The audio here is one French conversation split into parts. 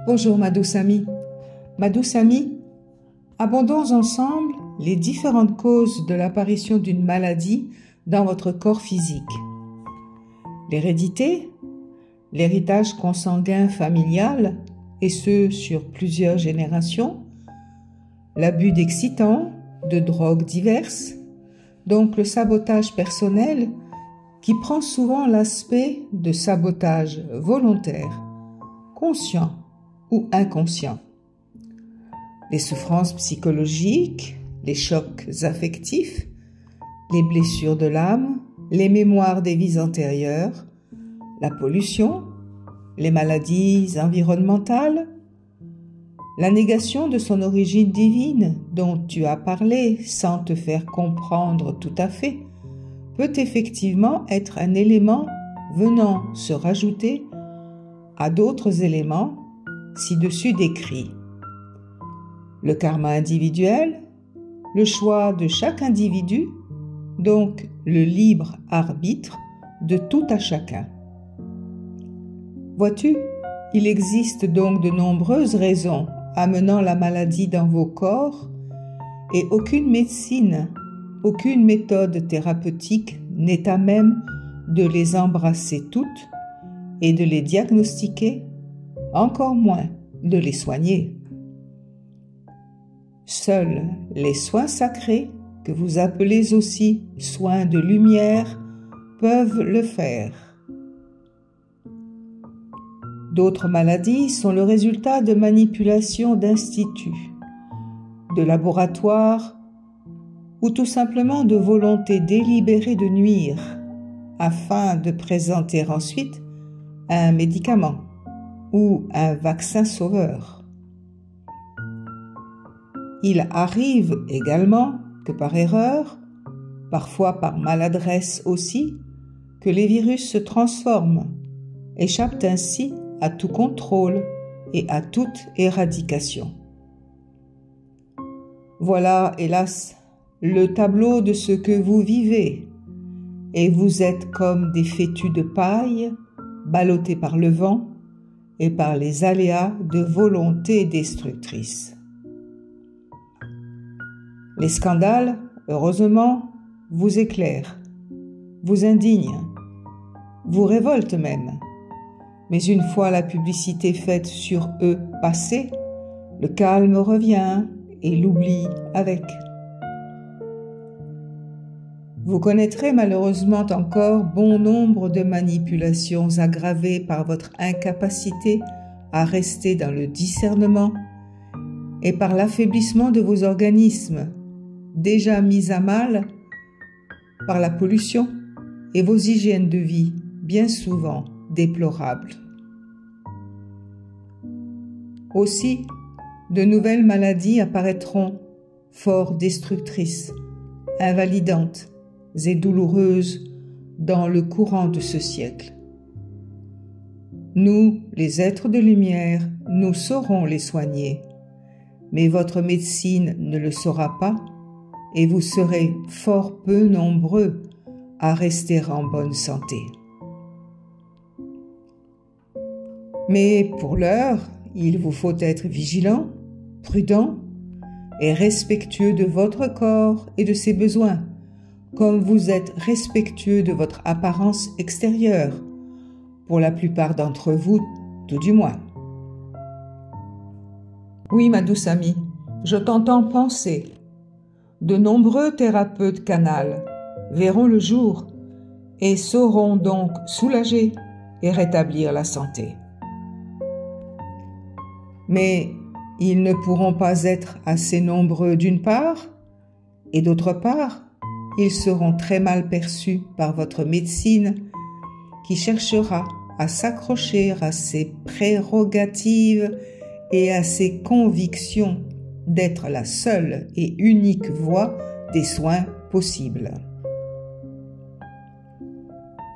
Bonjour ma douce amie. Ma douce amie, abordons ensemble les différentes causes de l'apparition d'une maladie dans votre corps physique. L'hérédité, l'héritage consanguin familial, et ce sur plusieurs générations, l'abus d'excitants, de drogues diverses, donc le sabotage personnel qui prend souvent l'aspect de sabotage volontaire, conscient ou inconscient. Les souffrances psychologiques, les chocs affectifs, les blessures de l'âme, les mémoires des vies antérieures, la pollution, les maladies environnementales, la négation de son origine divine dont tu as parlé sans te faire comprendre tout à fait, peut effectivement être un élément venant se rajouter à d'autres éléments ci-dessus décrits. Le karma individuel, le choix de chaque individu, donc le libre arbitre de tout à chacun. Vois-tu, il existe donc de nombreuses raisons amenant la maladie dans vos corps et aucune médecine, aucune méthode thérapeutique n'est à même de les embrasser toutes et de les diagnostiquer, encore moins de les soigner. Seuls les soins sacrés, que vous appelez aussi soins de lumière, peuvent le faire. D'autres maladies sont le résultat de manipulations d'instituts, de laboratoires ou tout simplement de volonté délibérée de nuire afin de présenter ensuite un médicament ou un vaccin sauveur. Il arrive également que par erreur, parfois par maladresse aussi, que les virus se transforment, échappent ainsi à tout contrôle et à toute éradication. Voilà, hélas, le tableau de ce que vous vivez, et vous êtes comme des fétus de paille, ballottés par le vent et par les aléas de volonté destructrice. Les scandales, heureusement, vous éclairent, vous indignent, vous révoltent même. Mais une fois la publicité faite sur eux passée, le calme revient et l'oubli avec. Vous connaîtrez malheureusement encore bon nombre de manipulations aggravées par votre incapacité à rester dans le discernement et par l'affaiblissement de vos organismes, déjà mis à mal par la pollution et vos hygiènes de vie, bien souvent déplorables. Aussi, de nouvelles maladies apparaîtront, fort destructrices, invalidantes et douloureuses dans le courant de ce siècle. Nous, les êtres de lumière, nous saurons les soigner, mais votre médecine ne le saura pas et vous serez fort peu nombreux à rester en bonne santé. Mais pour l'heure, il vous faut être vigilant, prudent et respectueux de votre corps et de ses besoins, comme vous êtes respectueux de votre apparence extérieure, pour la plupart d'entre vous, tout du moins. Oui, ma douce amie, je t'entends penser. De nombreux thérapeutes canals verront le jour et sauront donc soulager et rétablir la santé. Mais ils ne pourront pas être assez nombreux d'une part, et d'autre part, ils seront très mal perçus par votre médecine qui cherchera à s'accrocher à ses prérogatives et à ses convictions d'être la seule et unique voie des soins possibles.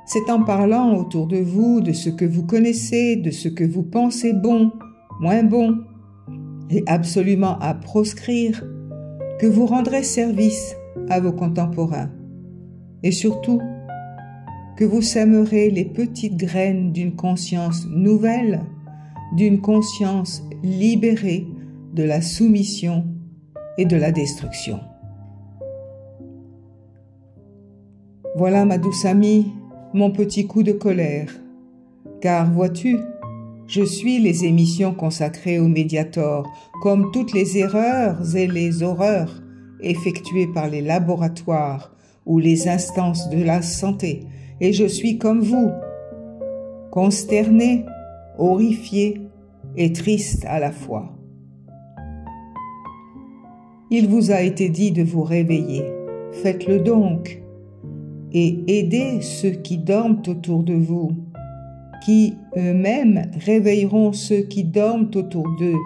C'est en parlant autour de vous de ce que vous connaissez, de ce que vous pensez bon, moins bon, et absolument à proscrire, que vous rendrez service à vos contemporains, et surtout que vous sèmerez les petites graines d'une conscience nouvelle d'une conscience libérée de la soumission et de la destruction. Voilà, ma douce amie, mon petit coup de colère, car vois-tu, je suis les émissions consacrées au Mediator, comme toutes les erreurs et les horreurs effectuées par les laboratoires ou les instances de la santé, et je suis comme vous, consterné, horrifié et triste à la fois. Il vous a été dit de vous réveiller, faites-le donc, et aidez ceux qui dorment autour de vous, qui eux-mêmes réveilleront ceux qui dorment autour d'eux.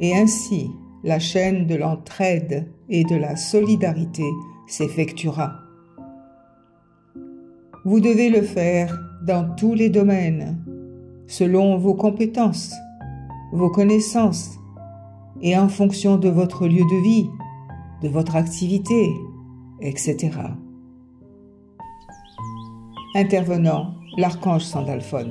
Et ainsi, la chaîne de l'entraide et de la solidarité s'effectuera. Vous devez le faire dans tous les domaines, selon vos compétences, vos connaissances, et en fonction de votre lieu de vie, de votre activité, etc. Intervenant, l'archange Sandalphon.